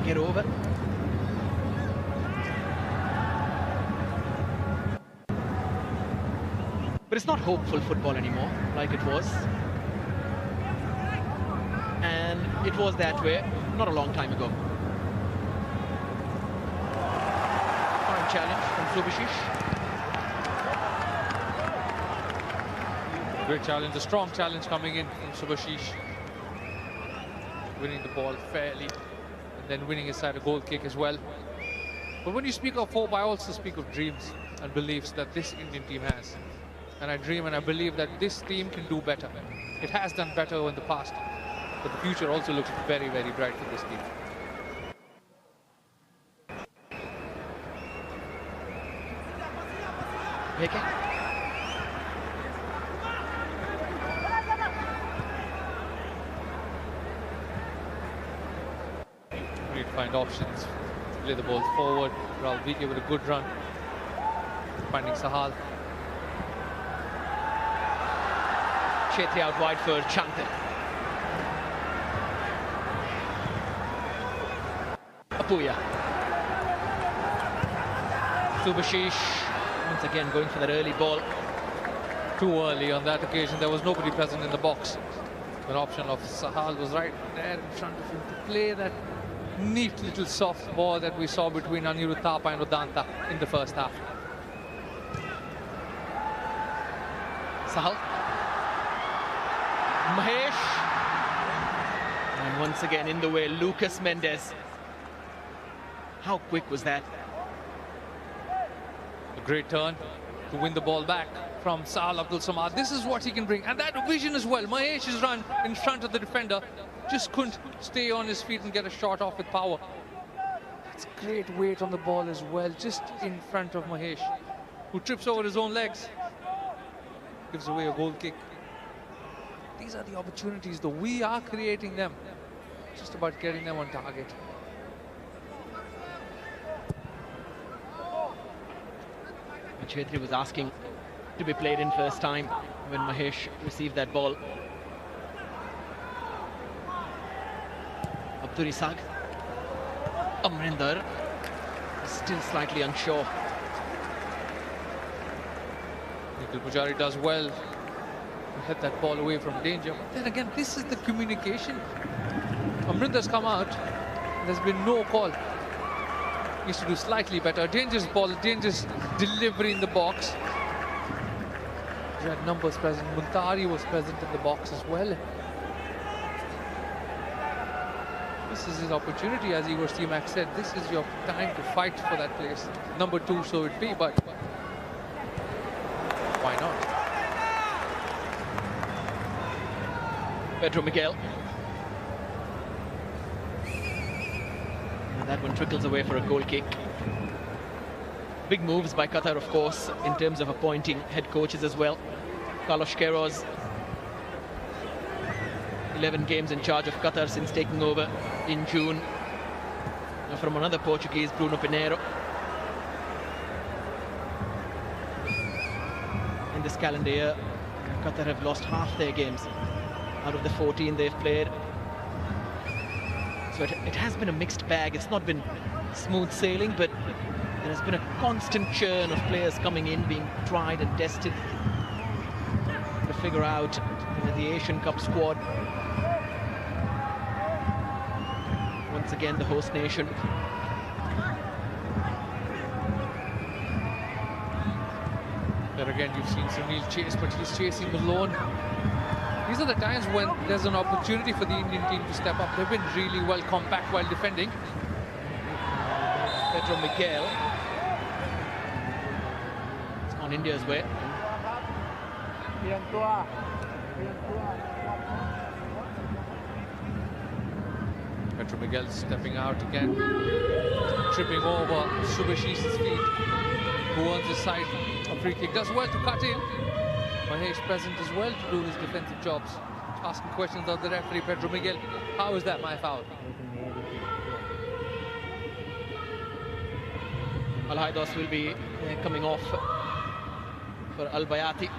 get over. But it's not hopeful football anymore, like it was. And it was that way not a long time ago. Fine challenge from Subashish. Great challenge, a strong challenge coming in from Subashish. Winning the ball fairly, and then winning inside a goal kick as well. But when you speak of hope, I also speak of dreams and beliefs that this Indian team has. And I dream and I believe that this team can do better. It has done better in the past, but the future also looks very, very bright for this team. Okay. Need to find options, play the ball forward. Ralvike with a good run, finding Sahal. Chetri out wide for Chantal. Apuya. Subashish once again going for that early ball. Too early on that occasion. There was nobody present in the box. An option of Sahal was right there in front of him to play that neat little soft ball that we saw between Anirudh Thapa and Udanta in the first half. Sahal. Mahesh. And once again in the way, Lucas Mendes. How quick was that? A great turn to win the ball back from Sahal Abdul Samad. This is what he can bring. And that vision as well. Mahesh's run in front of the defender. Just couldn't stay on his feet and get a shot off with power. That's great weight on the ball as well, just in front of Mahesh, who trips over his own legs. Gives away a goal kick. These are the opportunities, though. We are creating them. Just about getting them on target. Chetri was asking to be played in first time when Mahesh received that ball. Abdur Isag. Amrinder is still slightly unsure. Nikhil Pujari does well to hit that ball away from danger. But then again, this is the communication. Amrinder's come out. There's been no call. Needs to do slightly better. Dangerous ball, dangerous delivery in the box. You had numbers present. Muntari was present in the box as well. This is his opportunity, as Igor Stimac said. This is your time to fight for that place. Number 2, so it be, but why not? Pedro Miguel. And that one trickles away for a goal kick. Big moves by Qatar, of course, in terms of appointing head coaches as well. Carlos Queiroz, 11 games in charge of Qatar since taking over in June from another Portuguese, Bruno Pinheiro. In this calendar year, Qatar have lost half their games out of the 14 they've played. So it has been a mixed bag. It's not been smooth sailing, but there has been a constant churn of players coming in, being tried and tested to figure out the Asian Cup squad. Once again, the host nation. There again, you've seen Sunil chase, but he's chasing alone. These are the times when there's an opportunity for the Indian team to step up. They've been really well compact while defending. Pedro Miguel. It's on India's way. Pedro Miguel stepping out again, tripping over Subashish's feet, who earns his side. A free kick, does well to cut in. Mahesh present as well to do his defensive jobs. Asking questions of the referee, Pedro Miguel. How is that my foul? Al Haidos will be coming off for Al Bayati.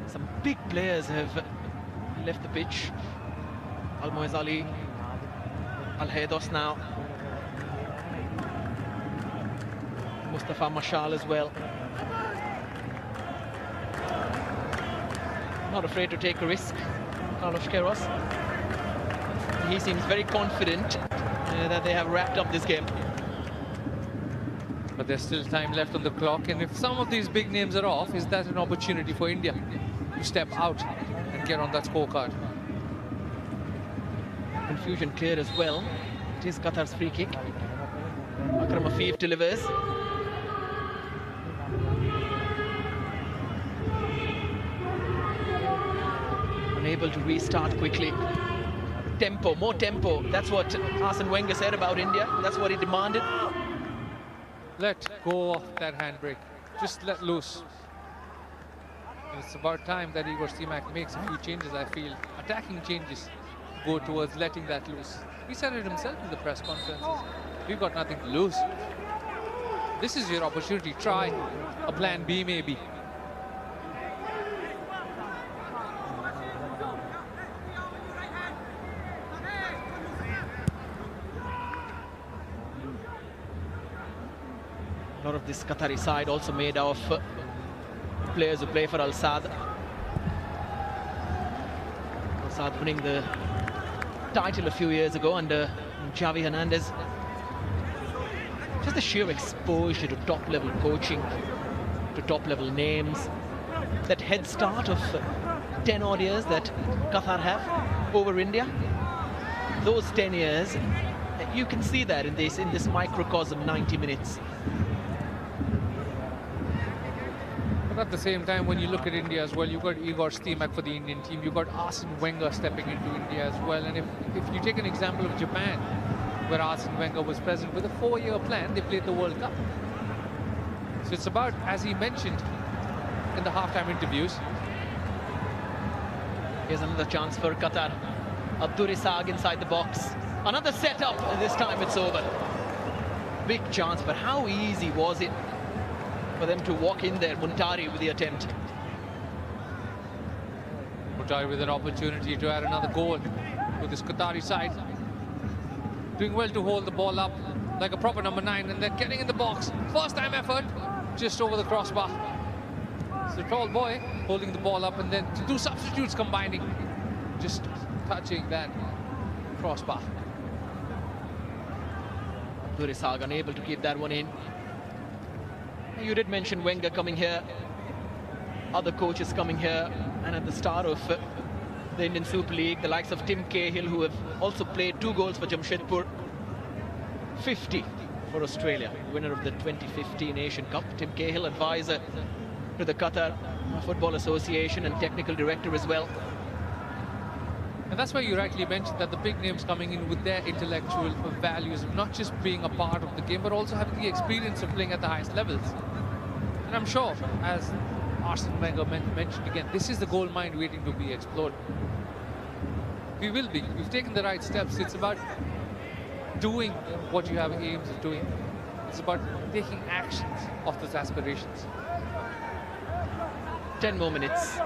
Some big players have left the pitch. Almoez Ali, Al-Haydos now. Mustafa Mashal as well. Not afraid to take a risk, Carlos Queiroz. He seems very confident that they have wrapped up this game. But there's still time left on the clock, and if some of these big names are off, is that an opportunity for India to step out and get on that scorecard? Confusion cleared as well. It is Qatar's free kick. Akram Afif delivers. Unable to restart quickly. Tempo, more tempo. That's what Arsene Wenger said about India. That's what he demanded. Let go of that handbrake. Just let loose. And it's about time that Igor Stimac makes a few changes, I feel. Attacking changes go towards letting that loose. He said it himself in the press conferences. We've got nothing to lose. This is your opportunity. Try a plan B maybe. A lot of this Qatari side also made of players who play for Al Sadd. Al Sadd winning the title a few years ago under Xavi Hernandez. Just the sheer exposure to top-level coaching, to top-level names, that head start of 10 odd years that Qatar have over India. Those 10 years, you can see that in this microcosm 90 minutes. But at the same time, when you look at India as well, you've got Igor Stimac for the Indian team, you've got Arsene Wenger stepping into India as well. And if you take an example of Japan, where Arsene Wenger was present with a 4-year plan, they played the World Cup. So it's about, as he mentioned in the halftime interviews. Here's another chance for Qatar. Abdur Isag inside the box. Another setup, and this time it's over. Big chance, but how easy was it for them to walk in there? Muntari with the attempt. Muntari with an opportunity to add another goal to this Qatari side. Doing well to hold the ball up like a proper number 9, and then getting in the box. First time effort, just over the crossbar. It's a tall boy holding the ball up, and then to do substitutes combining, just touching that crossbar. Abdur Isag unable to keep that one in. You did mention Wenger coming here, other coaches coming here, and at the start of the Indian Super League, the likes of Tim Cahill, who have also played 2 goals for Jamshedpur, 50 for Australia, winner of the 2015 Asian Cup. Tim Cahill, advisor to the Qatar Football Association and technical director as well. And that's why you rightly mentioned that the big names coming in with their intellectual values of not just being a part of the game, but also having the experience of playing at the highest levels. And I'm sure, as Arsene Wenger mentioned again, this is the gold mine waiting to be explored. We will be. We've taken the right steps. It's about doing what you have aims of doing. It's about taking actions of those aspirations. 10 more minutes,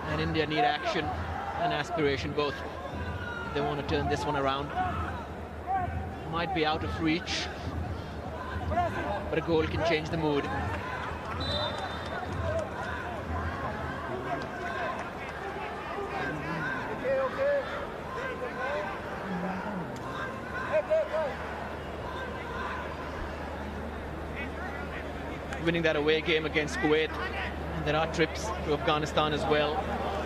and India need action and aspiration both. They want to turn this one around. Might be out of reach, but a goal can change the mood. Winning that away game against Kuwait, and there are trips to Afghanistan as well,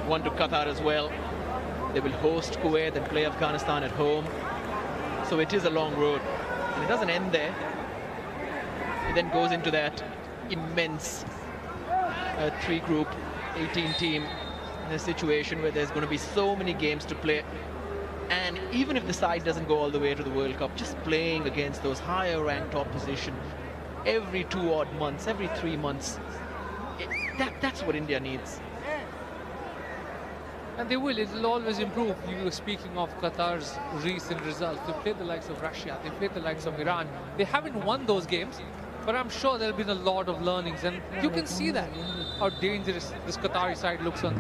one to Qatar as well. They will host Kuwait and play Afghanistan at home, so it is a long road, and it doesn't end there. It then goes into that immense 3-group 18 team in a situation where there's going to be so many games to play. And even if the side doesn't go all the way to the World Cup, just playing against those higher ranked opposition every 2 odd months, every 3 months, that's what India needs. And they will. It will always improve. You were speaking of Qatar's recent results. They played the likes of Russia. They played the likes of Iran. They haven't won those games, but I'm sure there'll be a lot of learnings. And you can see that, how dangerous this Qatari side looks on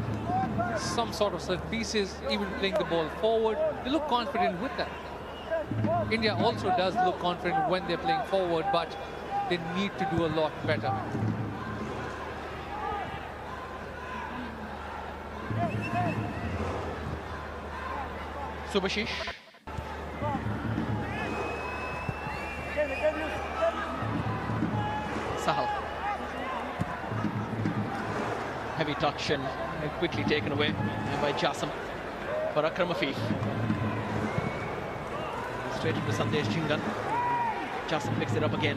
some sort of set pieces, even playing the ball forward. They look confident with that. India also does look confident when they're playing forward, but they need to do a lot better. Subhashish. Sahal. Heavy touch and quickly taken away by Jasam for Akram Afif. Straight into Sandesh Chingan. Jasam picks it up again.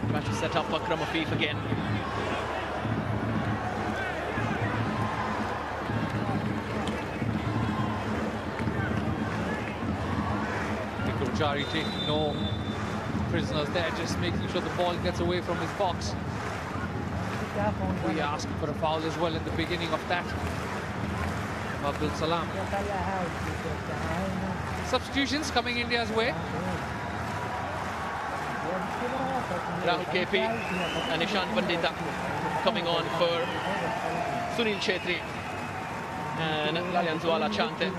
Tries to set up Akram Afif again. Jari taking no prisoners there, just making sure the ball gets away from his box. We asked for a foul as well in the beginning of that. Abdul Salam. Substitutions coming India's way. Rahul KP and Ishan Pandita coming on for Sunil Chetri and Lalyanzwala Chante.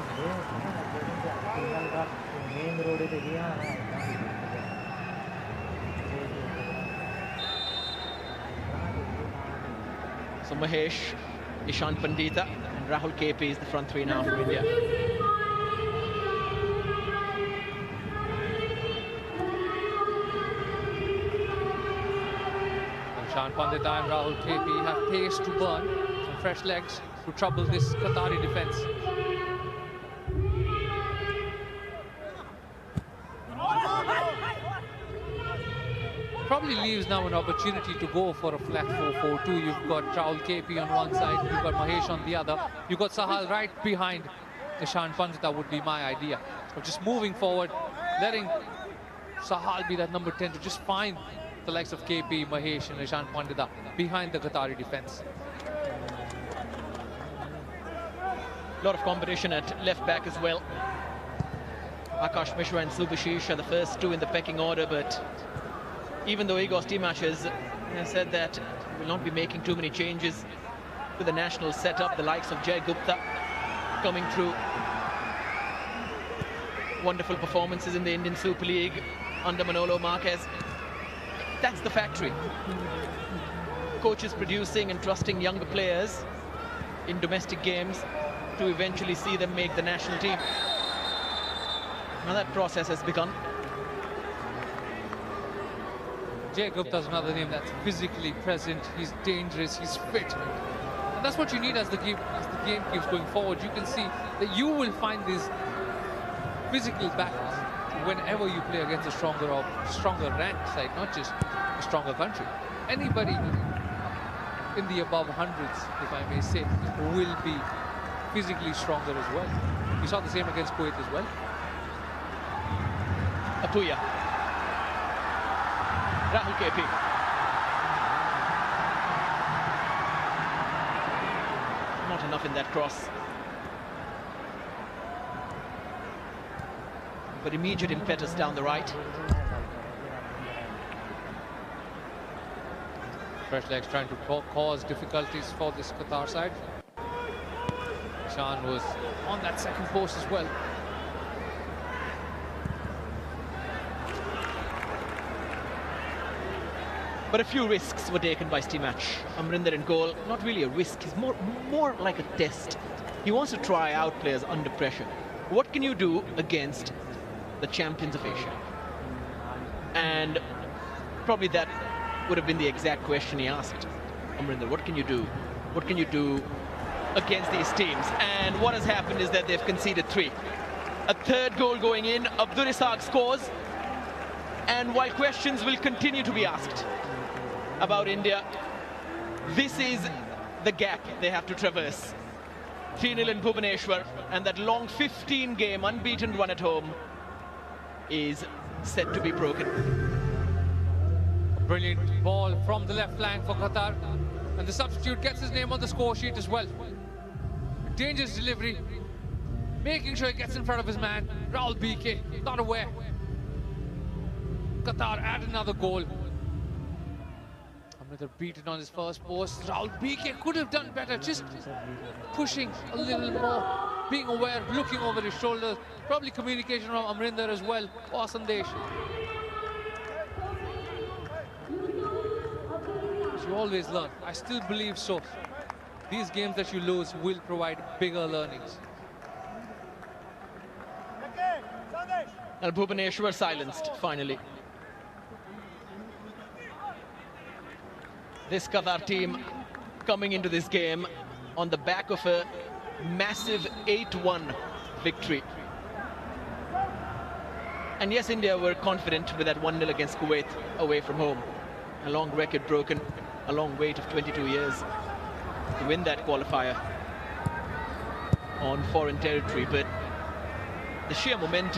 So Mahesh, Ishan Pandita and Rahul KP is the front three now for India. Ishan Pandita and Rahul KP have pace to burn, some fresh legs to trouble this Qatari defence. Probably leaves now an opportunity to go for a flat 4-4-2. You've got Rahul KP on one side, you've got Mahesh on the other. You've got Sahal right behind Ishan Pandita would be my idea. So just moving forward, letting Sahal be that number 10 to just find the likes of KP, Mahesh and Ishan Pandita behind the Qatari defence. A lot of competition at left back as well. Akash Mishra and Subhashish are the first two in the pecking order, but even though Igor Stimac has said that he will not be making too many changes to the national setup, the likes of Jay Gupta coming through. Wonderful performances in the Indian Super League under Manolo Marquez. That's the factory. Coaches producing and trusting younger players in domestic games to eventually see them make the national team. Now that process has begun. Jay Gupta is another name that's physically present. He's dangerous, he's fit. And that's what you need as the game keeps going forward. You can see that you will find these physical battles whenever you play against a stronger ranked side, not just a stronger country. Anybody in the above hundreds, if I may say, will be physically stronger as well. You saw the same against Kuwait as well. Apuya. Rahul KP. Not enough in that cross. But immediate impetus down the right. Fresh legs trying to cause difficulties for this Qatar side. Ishan was on that second post as well. But a few risks were taken by Stimac. Amrinder in goal, not really a risk, it's more like a test. He wants to try out players under pressure. What can you do against the champions of Asia? And probably that would have been the exact question he asked Amrinder. What can you do? What can you do against these teams? And what has happened is that they've conceded 3. A third goal going in, Abdur Razzaq scores. And while questions will continue to be asked about India, this is the gap they have to traverse. 3-0 in Bhubaneswar, and that long 15-game unbeaten run at home is set to be broken. A brilliant ball from the left flank for Qatar, and the substitute gets his name on the score sheet as well. Dangerous delivery, making sure he gets in front of his man. Rahul BK, not aware. Qatar add another goal. Another beaten on his first post. Raul BK could have done better, just pushing a little more, being aware, looking over his shoulder. Probably communication from Amrinder as well, or Sandesh. You always learn. I still believe so. These games that you lose will provide bigger learnings. And Bhubaneswar silenced, finally. This Qatar team coming into this game on the back of a massive 8-1 victory. And yes, India were confident with that 1-0 against Kuwait away from home. A long record broken, a long wait of 22 years to win that qualifier on foreign territory. But the sheer momentum